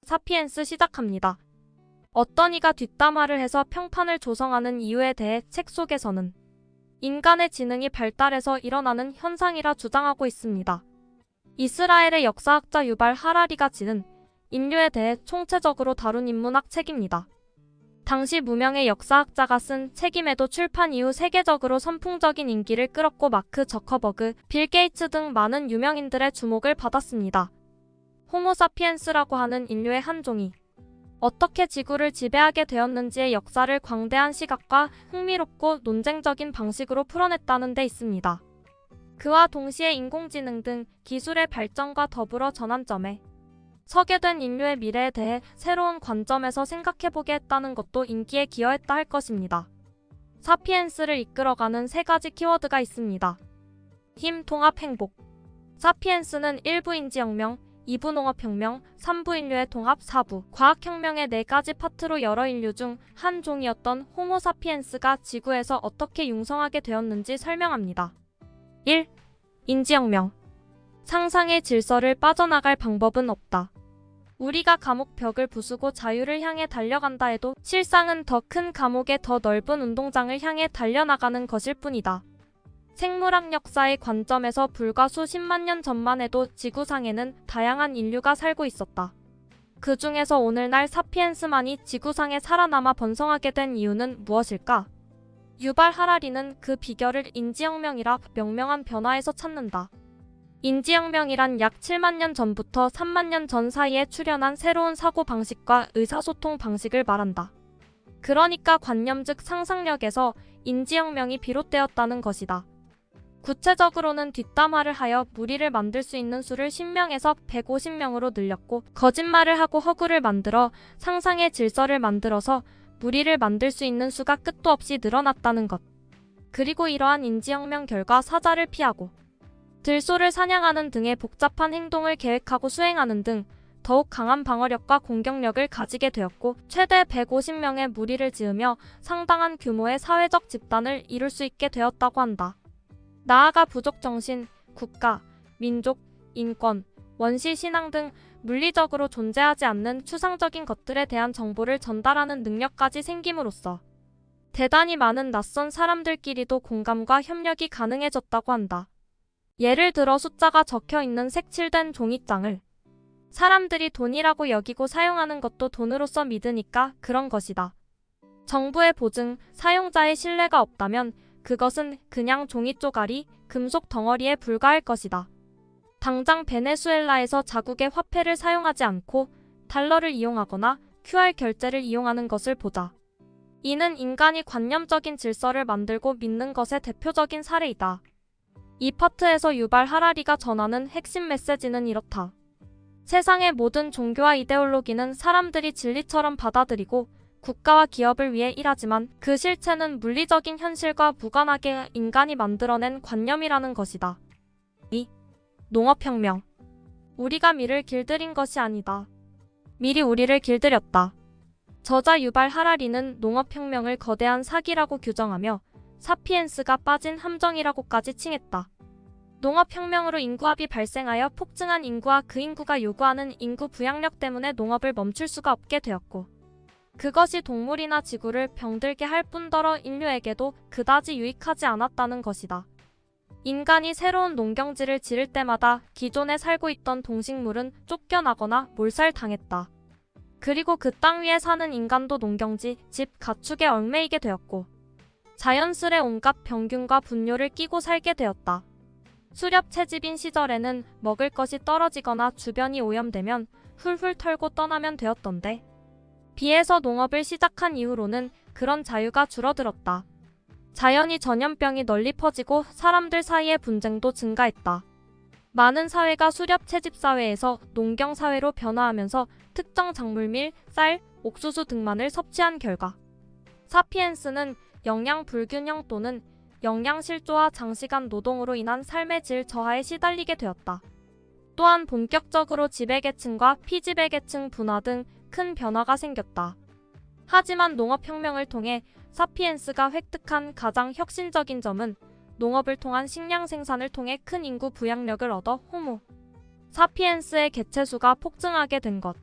사피엔스 시작합니다. 어떤 이가 뒷담화를 해서 평판을 조성하는 이유에 대해 책 속에서는 인간의 지능이 발달해서 일어나는 현상이라 주장하고 있습니다. 이스라엘의 역사학자 유발 하라리가 지은 인류에 대해 총체적으로 다룬 인문학 책입니다. 당시 무명의 역사학자가 쓴 책임에도 출판 이후 세계적으로 선풍적인 인기를 끌었고 마크 저커버그, 빌 게이츠 등 많은 유명인들의 주목을 받았습니다. 호모사피엔스라고 하는 인류의 한 종이 어떻게 지구를 지배하게 되었는지의 역사를 광대한 시각과 흥미롭고 논쟁적인 방식으로 풀어냈다는 데 있습니다. 그와 동시에 인공지능 등 기술의 발전과 더불어 전환점에 서게 된 인류의 미래에 대해 새로운 관점에서 생각해보게 했다는 것도 인기에 기여했다 할 것입니다. 사피엔스를 이끌어가는 세 가지 키워드가 있습니다. 힘, 통합, 행복. 사피엔스는 1부 인지혁명, 2부 농업혁명, 3부 인류의 통합, 4부 과학혁명의 네 가지 파트로 여러 인류 중 한 종이었던 호모사피엔스가 지구에서 어떻게 융성하게 되었는지 설명합니다. 1. 인지혁명. 상상의 질서를 빠져나갈 방법은 없다. 우리가 감옥 벽을 부수고 자유를 향해 달려간다 해도 실상은 더 큰 감옥의 더 넓은 운동장을 향해 달려나가는 것일 뿐이다. 생물학 역사의 관점에서 불과 수십만 년 전만 해도 지구상에는 다양한 인류가 살고 있었다. 그 중에서 오늘날 사피엔스만이 지구상에 살아남아 번성하게 된 이유는 무엇일까? 유발 하라리는 그 비결을 인지혁명이라 명명한 변화에서 찾는다. 인지혁명이란 약 7만 년 전부터 3만 년 전 사이에 출현한 새로운 사고방식과 의사소통 방식을 말한다. 그러니까 관념 즉 상상력에서 인지혁명이 비롯되었다는 것이다. 구체적으로는 뒷담화를 하여 무리를 만들 수 있는 수를 10명에서 150명으로 늘렸고 거짓말을 하고 허구를 만들어 상상의 질서를 만들어서 무리를 만들 수 있는 수가 끝도 없이 늘어났다는 것. 그리고 이러한 인지혁명 결과 사자를 피하고 들소를 사냥하는 등의 복잡한 행동을 계획하고 수행하는 등 더욱 강한 방어력과 공격력을 가지게 되었고 최대 150명의 무리를 지으며 상당한 규모의 사회적 집단을 이룰 수 있게 되었다고 한다. 나아가 부족정신, 국가, 민족, 인권, 원시 신앙 등 물리적으로 존재하지 않는 추상적인 것들에 대한 정보를 전달하는 능력까지 생김으로써 대단히 많은 낯선 사람들끼리도 공감과 협력이 가능해졌다고 한다. 예를 들어 숫자가 적혀있는 색칠된 종이장을 사람들이 돈이라고 여기고 사용하는 것도 돈으로서 믿으니까 그런 것이다. 정부의 보증, 사용자의 신뢰가 없다면 그것은 그냥 종이 쪼가리, 금속 덩어리에 불과할 것이다. 당장 베네수엘라에서 자국의 화폐를 사용하지 않고 달러를 이용하거나 QR 결제를 이용하는 것을 보자. 이는 인간이 관념적인 질서를 만들고 믿는 것의 대표적인 사례이다. 이 파트에서 유발 하라리가 전하는 핵심 메시지는 이렇다. 세상의 모든 종교와 이데올로기는 사람들이 진리처럼 받아들이고 국가와 기업을 위해 일하지만 그 실체는 물리적인 현실과 무관하게 인간이 만들어낸 관념이라는 것이다. 2. 농업혁명. 우리가 밀을 길들인 것이 아니다. 밀이 우리를 길들였다. 저자 유발 하라리는 농업혁명을 거대한 사기라고 규정하며 사피엔스가 빠진 함정이라고까지 칭했다. 농업혁명으로 인구합이 발생하여 폭증한 인구와 그 인구가 요구하는 인구 부양력 때문에 농업을 멈출 수가 없게 되었고 그것이 동물이나 지구를 병들게 할 뿐더러 인류에게도 그다지 유익하지 않았다는 것이다. 인간이 새로운 농경지를 지을 때마다 기존에 살고 있던 동식물은 쫓겨나거나 몰살당했다. 그리고 그 땅 위에 사는 인간도 농경지, 집, 가축에 얽매이게 되었고 자연스레 온갖 병균과 분뇨를 끼고 살게 되었다. 수렵 채집인 시절에는 먹을 것이 떨어지거나 주변이 오염되면 훌훌 털고 떠나면 되었던데 비에서 농업을 시작한 이후로는 그런 자유가 줄어들었다. 자연히 전염병이 널리 퍼지고 사람들 사이의 분쟁도 증가했다. 많은 사회가 수렵 채집 사회에서 농경 사회로 변화하면서 특정 작물밀, 쌀, 옥수수 등만을 섭취한 결과 사피엔스는 영양 불균형 또는 영양 실조와 장시간 노동으로 인한 삶의 질 저하에 시달리게 되었다. 또한 본격적으로 지배계층과 피지배계층 분화 등 큰 변화가 생겼다. 하지만 농업혁명을 통해 사피엔스가 획득한 가장 혁신적인 점은 농업을 통한 식량 생산을 통해 큰 인구 부양력을 얻어 호모 사피엔스의 개체수가 폭증하게 된 것.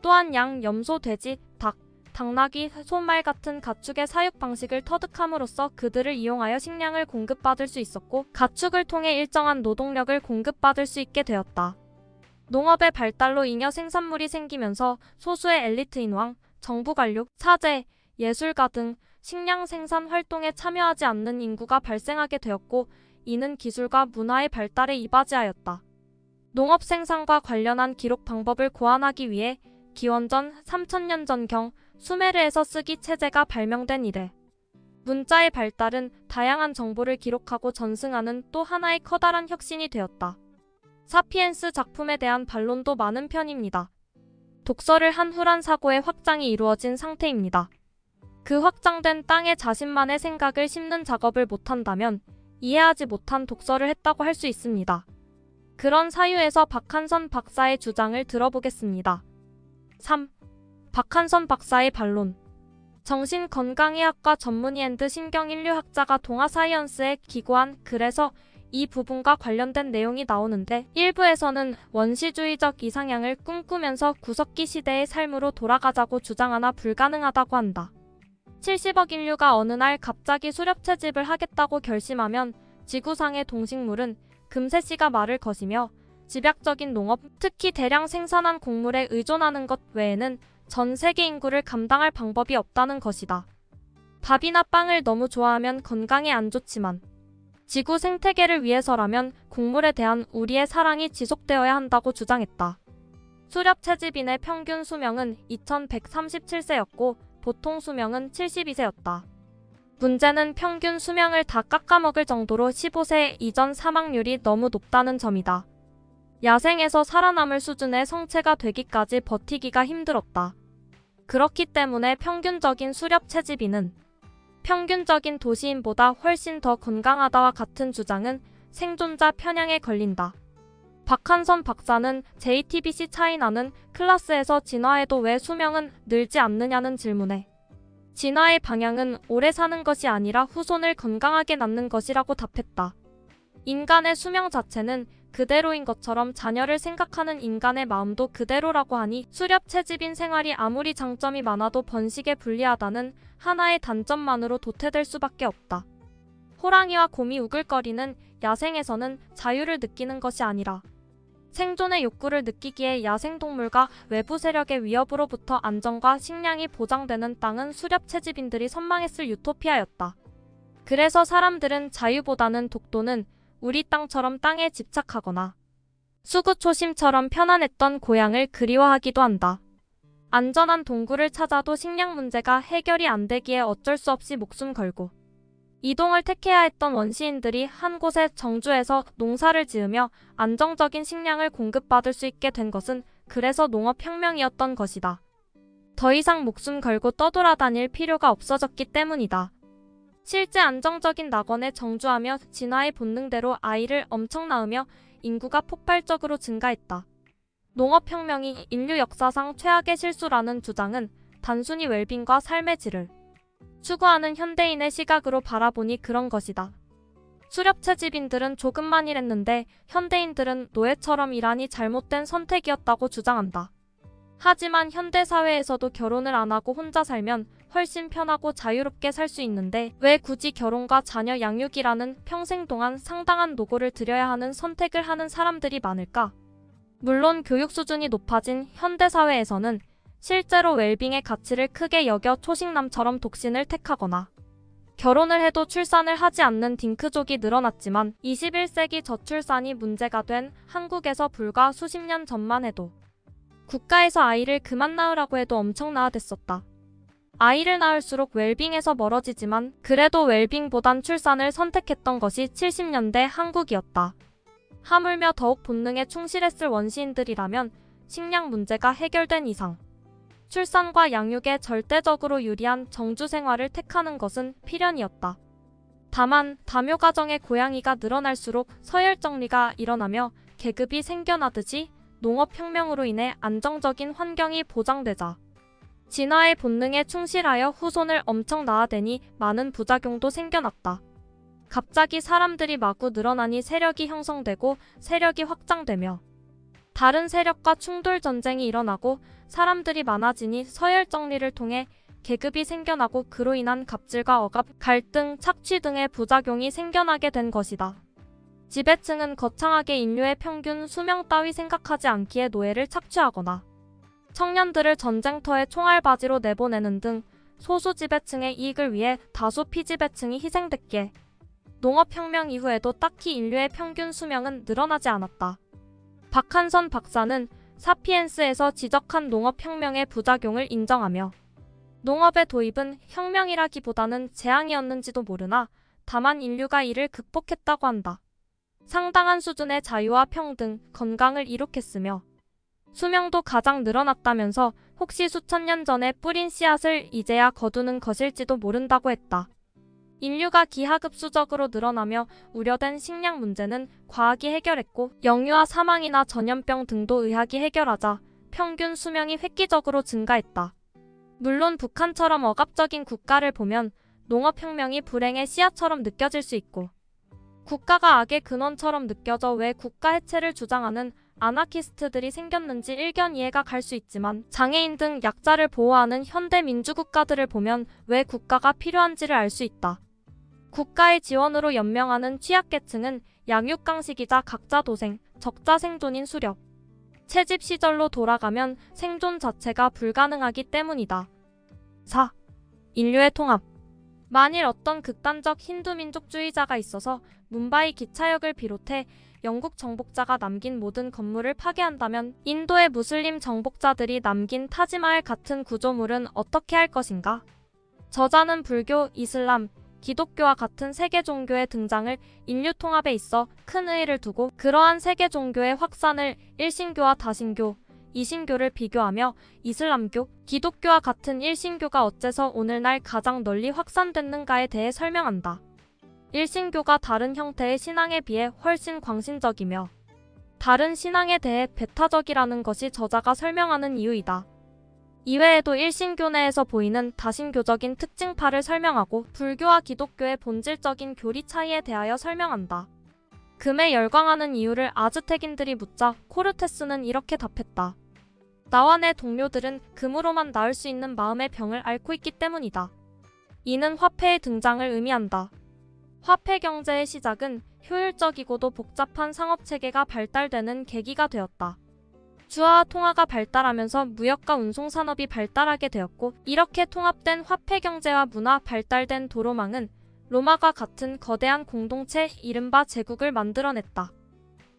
또한 양, 염소, 돼지, 닭, 당나귀, 소말 같은 가축의 사육 방식을 터득함으로써 그들을 이용하여 식량을 공급받을 수 있었고 가축을 통해 일정한 노동력을 공급받을 수 있게 되었다. 농업의 발달로 잉여 생산물이 생기면서 소수의 엘리트 인왕, 정부 관료, 사제, 예술가 등 식량 생산 활동에 참여하지 않는 인구가 발생하게 되었고 이는 기술과 문화의 발달에 이바지하였다. 농업 생산과 관련한 기록 방법을 고안하기 위해 기원전 3000년 전경 수메르에서 쓰기 체제가 발명된 이래 문자의 발달은 다양한 정보를 기록하고 전승하는 또 하나의 커다란 혁신이 되었다. 사피엔스 작품에 대한 반론도 많은 편입니다. 독서를 한 후란 사고의 확장이 이루어진 상태입니다. 그 확장된 땅에 자신만의 생각을 심는 작업을 못한다면 이해하지 못한 독서를 했다고 할 수 있습니다. 그런 사유에서 박한선 박사의 주장을 들어보겠습니다. 3. 박한선 박사의 반론. 정신건강의학과 전문의 앤드 신경인류학자가 동아사이언스에 기고한 글에서 이 부분과 관련된 내용이 나오는데 일부에서는 원시주의적 이상향을 꿈꾸면서 구석기 시대의 삶으로 돌아가자고 주장하나 불가능하다고 한다. 70억 인류가 어느 날 갑자기 수렵 채집을 하겠다고 결심하면 지구상의 동식물은 금세씨가 말을 거시며 집약적인 농업, 특히 대량 생산한 곡물에 의존하는 것 외에는 전 세계 인구를 감당할 방법이 없다는 것이다. 밥이나 빵을 너무 좋아하면 건강에 안 좋지만 지구 생태계를 위해서라면 곡물에 대한 우리의 사랑이 지속되어야 한다고 주장했다. 수렵 채집인의 평균 수명은 2137세였고 보통 수명은 72세였다. 문제는 평균 수명을 다 깎아먹을 정도로 15세 이전 사망률이 너무 높다는 점이다. 야생에서 살아남을 수준의 성체가 되기까지 버티기가 힘들었다. 그렇기 때문에 평균적인 수렵 채집인은 평균적인 도시인보다 훨씬 더 건강하다와 같은 주장은 생존자 편향에 걸린다. 박한선 박사는 JTBC 차이나는 클래스에서 진화해도 왜 수명은 늘지 않느냐는 질문에 진화의 방향은 오래 사는 것이 아니라 후손을 건강하게 낳는 것이라고 답했다. 인간의 수명 자체는 그대로인 것처럼 자녀를 생각하는 인간의 마음도 그대로라고 하니 수렵 채집인 생활이 아무리 장점이 많아도 번식에 불리하다는 하나의 단점만으로 도태될 수밖에 없다. 호랑이와 곰이 우글거리는 야생에서는 자유를 느끼는 것이 아니라 생존의 욕구를 느끼기에 야생동물과 외부 세력의 위협으로부터 안전과 식량이 보장되는 땅은 수렵 채집인들이 선망했을 유토피아였다. 그래서 사람들은 자유보다는 독도는 우리 땅처럼 땅에 집착하거나 수구초심처럼 편안했던 고향을 그리워하기도 한다. 안전한 동굴을 찾아도 식량 문제가 해결이 안 되기에 어쩔 수 없이 목숨 걸고 이동을 택해야 했던 원시인들이 한 곳에 정주해서 농사를 지으며 안정적인 식량을 공급받을 수 있게 된 것은 그래서 농업혁명이었던 것이다. 더 이상 목숨 걸고 떠돌아다닐 필요가 없어졌기 때문이다. 실제 안정적인 낙원에 정주하며 진화의 본능대로 아이를 엄청 낳으며 인구가 폭발적으로 증가했다. 농업혁명이 인류 역사상 최악의 실수라는 주장은 단순히 웰빙과 삶의 질을 추구하는 현대인의 시각으로 바라보니 그런 것이다. 수렵 채집인들은 조금만 일했는데 현대인들은 노예처럼 일하니 잘못된 선택이었다고 주장한다. 하지만 현대사회에서도 결혼을 안 하고 혼자 살면 훨씬 편하고 자유롭게 살 수 있는데 왜 굳이 결혼과 자녀 양육이라는 평생 동안 상당한 노고를 들여야 하는 선택을 하는 사람들이 많을까? 물론 교육 수준이 높아진 현대사회에서는 실제로 웰빙의 가치를 크게 여겨 초식남처럼 독신을 택하거나 결혼을 해도 출산을 하지 않는 딩크족이 늘어났지만 21세기 저출산이 문제가 된 한국에서 불과 수십 년 전만 해도 국가에서 아이를 그만 낳으라고 해도 엄청 낳아댔었다. 아이를 낳을수록 웰빙에서 멀어지지만 그래도 웰빙보단 출산을 선택했던 것이 70년대 한국이었다. 하물며 더욱 본능에 충실했을 원시인들이라면 식량 문제가 해결된 이상 출산과 양육에 절대적으로 유리한 정주 생활을 택하는 것은 필연이었다. 다만 다묘 가정의 고양이가 늘어날수록 서열 정리가 일어나며 계급이 생겨나듯이 농업혁명으로 인해 안정적인 환경이 보장되자 진화의 본능에 충실하여 후손을 엄청 낳아대니 많은 부작용도 생겨났다. 갑자기 사람들이 마구 늘어나니 세력이 형성되고 세력이 확장되며 다른 세력과 충돌 전쟁이 일어나고 사람들이 많아지니 서열 정리를 통해 계급이 생겨나고 그로 인한 갑질과 억압, 갈등, 착취 등의 부작용이 생겨나게 된 것이다. 지배층은 거창하게 인류의 평균 수명 따위 생각하지 않기에 노예를 착취하거나 청년들을 전쟁터에 총알바지로 내보내는 등 소수 지배층의 이익을 위해 다수 피지배층이 희생됐기에 농업혁명 이후에도 딱히 인류의 평균 수명은 늘어나지 않았다. 박한선 박사는 사피엔스에서 지적한 농업혁명의 부작용을 인정하며 농업의 도입은 혁명이라기보다는 재앙이었는지도 모르나 다만 인류가 이를 극복했다고 한다. 상당한 수준의 자유와 평등, 건강을 이룩했으며 수명도 가장 늘어났다면서 혹시 수천 년 전에 뿌린 씨앗을 이제야 거두는 것일지도 모른다고 했다. 인류가 기하급수적으로 늘어나며 우려된 식량 문제는 과학이 해결했고 영유아 사망이나 전염병 등도 의학이 해결하자 평균 수명이 획기적으로 증가했다. 물론 북한처럼 억압적인 국가를 보면 농업혁명이 불행의 씨앗처럼 느껴질 수 있고 국가가 악의 근원처럼 느껴져 왜 국가 해체를 주장하는 아나키스트들이 생겼는지 일견 이해가 갈 수 있지만 장애인 등 약자를 보호하는 현대 민주국가들을 보면 왜 국가가 필요한지를 알 수 있다. 국가의 지원으로 연명하는 취약계층은 양육강식이자 각자도생, 적자생존인 수렵. 채집 시절로 돌아가면 생존 자체가 불가능하기 때문이다. 4. 인류의 통합. 만일 어떤 극단적 힌두민족주의자가 있어서 뭄바이 기차역을 비롯해 영국 정복자가 남긴 모든 건물을 파괴한다면 인도의 무슬림 정복자들이 남긴 타지마할 같은 구조물은 어떻게 할 것인가? 저자는 불교, 이슬람, 기독교와 같은 세계 종교의 등장을 인류 통합에 있어 큰 의의를 두고 그러한 세계 종교의 확산을 일신교와 다신교, 이신교를 비교하며 이슬람교, 기독교와 같은 일신교가 어째서 오늘날 가장 널리 확산됐는가에 대해 설명한다. 일신교가 다른 형태의 신앙에 비해 훨씬 광신적이며 다른 신앙에 대해 배타적이라는 것이 저자가 설명하는 이유이다. 이외에도 일신교 내에서 보이는 다신교적인 특징파를 설명하고 불교와 기독교의 본질적인 교리 차이에 대하여 설명한다. 금에 열광하는 이유를 아즈텍인들이 묻자 코르테스는 이렇게 답했다. 나와 내 동료들은 금으로만 나을 수 있는 마음의 병을 앓고 있기 때문이다. 이는 화폐의 등장을 의미한다. 화폐 경제의 시작은 효율적이고도 복잡한 상업체계가 발달되는 계기가 되었다. 주화와 통화가 발달하면서 무역과 운송산업이 발달하게 되었고 이렇게 통합된 화폐 경제와 문화 발달된 도로망은 로마가 같은 거대한 공동체 이른바 제국을 만들어냈다.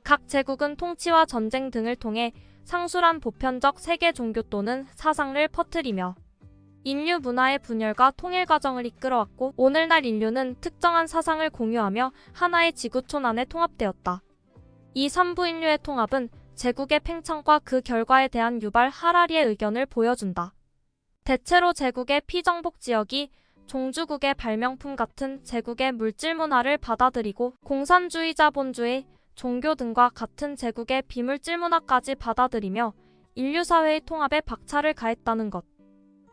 각 제국은 통치와 전쟁 등을 통해 상술한 보편적 세계 종교 또는 사상을 퍼뜨리며 인류 문화의 분열과 통일 과정을 이끌어왔고 오늘날 인류는 특정한 사상을 공유하며 하나의 지구촌 안에 통합되었다. 이 3부 인류의 통합은 제국의 팽창과 그 결과에 대한 유발 하라리의 의견을 보여준다. 대체로 제국의 피정복 지역이 종주국의 발명품 같은 제국의 물질 문화를 받아들이고 공산주의 자본주의, 종교 등과 같은 제국의 비물질 문화까지 받아들이며 인류사회의 통합에 박차를 가했다는 것.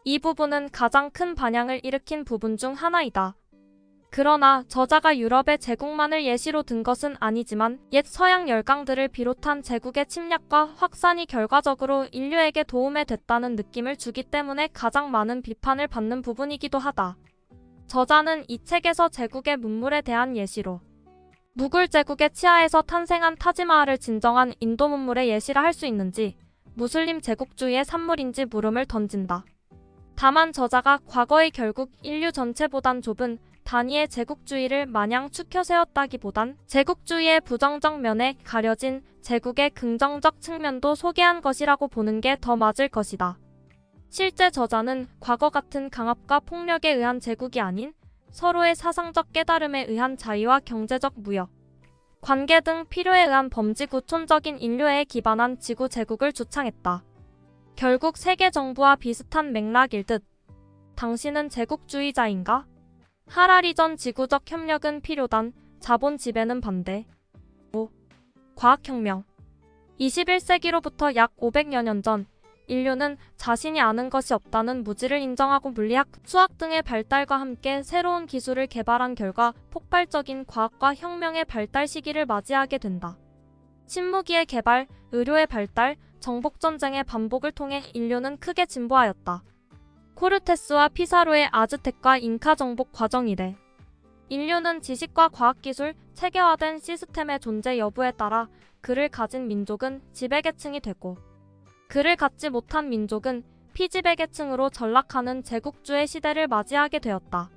이 부분은 가장 큰 반향을 일으킨 부분 중 하나이다. 그러나 저자가 유럽의 제국만을 예시로 든 것은 아니지만 옛 서양 열강들을 비롯한 제국의 침략과 확산이 결과적으로 인류에게 도움에 됐다는 느낌을 주기 때문에 가장 많은 비판을 받는 부분이기도 하다. 저자는 이 책에서 제국의 문물에 대한 예시로 무굴 제국의 치하에서 탄생한 타지마할을 진정한 인도 문물의 예시라 할 수 있는지 무슬림 제국주의의 산물인지 물음을 던진다. 다만 저자가 과거의 결국 인류 전체보단 좁은 단위의 제국주의를 마냥 추켜 세웠다기보단 제국주의의 부정적 면에 가려진 제국의 긍정적 측면도 소개한 것이라고 보는 게 더 맞을 것이다. 실제 저자는 과거 같은 강압과 폭력에 의한 제국이 아닌 서로의 사상적 깨달음에 의한 자유와 경제적 무역, 관계 등 필요에 의한 범지구촌적인 인류애에 기반한 지구 제국을 주창했다. 결국 세계 정부와 비슷한 맥락일 듯. 당신은 제국주의자인가? 하라리 전 지구적 협력은 필요단, 자본 지배는 반대. 5. 과학혁명. 21세기로부터 약 500여 년 전, 인류는 자신이 아는 것이 없다는 무지를 인정하고 물리학, 수학 등의 발달과 함께 새로운 기술을 개발한 결과 폭발적인 과학과 혁명의 발달 시기를 맞이하게 된다. 신무기의 개발, 의료의 발달, 정복전쟁의 반복을 통해 인류는 크게 진보하였다. 코르테스와 피사로의 아즈텍과 잉카 정복 과정 이래 인류는 지식과 과학기술, 체계화된 시스템의 존재 여부에 따라 그를 가진 민족은 지배계층이 되고 그를 갖지 못한 민족은 피지배계층으로 전락하는 제국주의 시대를 맞이하게 되었다.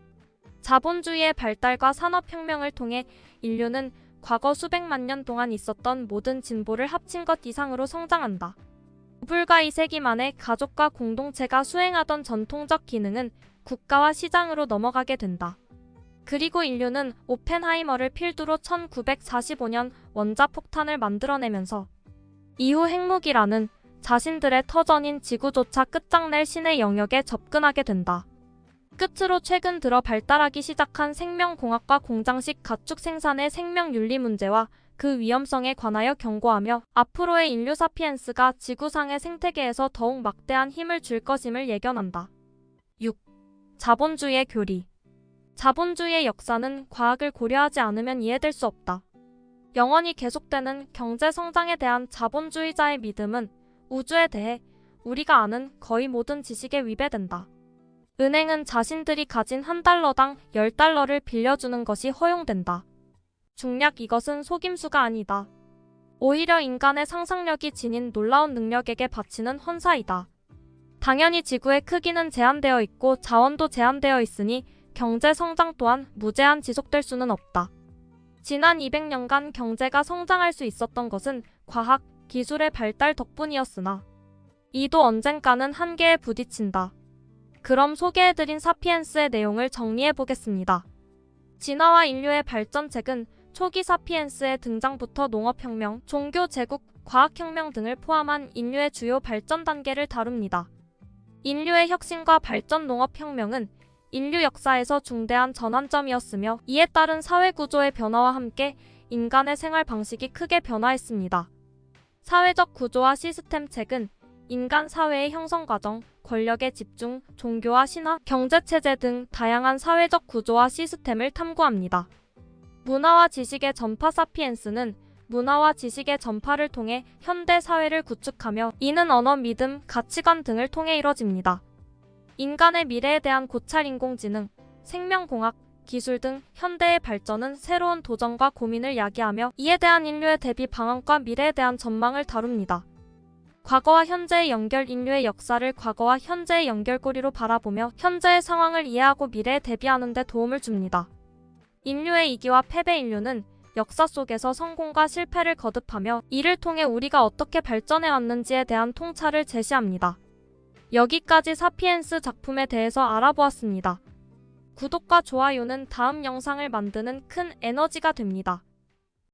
자본주의의 발달과 산업혁명을 통해 인류는 과거 수백만 년 동안 있었던 모든 진보를 합친 것 이상으로 성장한다. 불과 2세기 만에 가족과 공동체가 수행하던 전통적 기능은 국가와 시장으로 넘어가게 된다. 그리고 인류는 오펜하이머를 필두로 1945년 원자폭탄을 만들어내면서 이후 핵무기라는 자신들의 터전인 지구조차 끝장낼 신의 영역에 접근하게 된다. 끝으로 최근 들어 발달하기 시작한 생명공학과 공장식 가축 생산의 생명윤리 문제와 그 위험성에 관하여 경고하며 앞으로의 인류 사피엔스가 지구상의 생태계에서 더욱 막대한 힘을 줄 것임을 예견한다. 6. 자본주의의 교리. 자본주의의 역사는 과학을 고려하지 않으면 이해될 수 없다. 영원히 계속되는 경제 성장에 대한 자본주의자의 믿음은 우주에 대해 우리가 아는 거의 모든 지식에 위배된다. 은행은 자신들이 가진 $1당 10달러를 빌려주는 것이 허용된다. 중략 이것은 속임수가 아니다. 오히려 인간의 상상력이 지닌 놀라운 능력에게 바치는 헌사이다. 당연히 지구의 크기는 제한되어 있고 자원도 제한되어 있으니 경제 성장 또한 무제한 지속될 수는 없다. 지난 200년간 경제가 성장할 수 있었던 것은 과학, 기술의 발달 덕분이었으나 이도 언젠가는 한계에 부딪힌다. 그럼 소개해드린 사피엔스의 내용을 정리해보겠습니다. 진화와 인류의 발전책은 초기 사피엔스의 등장부터 농업혁명, 종교 제국, 과학혁명 등을 포함한 인류의 주요 발전 단계를 다룹니다. 인류의 혁신과 발전 농업혁명은 인류 역사에서 중대한 전환점이었으며 이에 따른 사회구조의 변화와 함께 인간의 생활 방식이 크게 변화했습니다. 사회적 구조와 시스템 책은 인간 사회의 형성 과정, 권력의 집중, 종교와 신화, 경제체제 등 다양한 사회적 구조와 시스템을 탐구합니다. 문화와 지식의 전파 사피엔스는 문화와 지식의 전파를 통해 현대 사회를 구축하며 이는 언어, 믿음, 가치관 등을 통해 이뤄집니다. 인간의 미래에 대한 고찰 인공지능, 생명공학, 기술 등 현대의 발전은 새로운 도전과 고민을 야기하며 이에 대한 인류의 대비 방안과 미래에 대한 전망을 다룹니다. 과거와 현재의 연결 인류의 역사를 과거와 현재의 연결고리로 바라보며 현재의 상황을 이해하고 미래에 대비하는 데 도움을 줍니다. 인류의 이기와 패배 인류는 역사 속에서 성공과 실패를 거듭하며 이를 통해 우리가 어떻게 발전해 왔는지에 대한 통찰을 제시합니다. 여기까지 사피엔스 작품에 대해서 알아보았습니다. 구독과 좋아요는 다음 영상을 만드는 큰 에너지가 됩니다.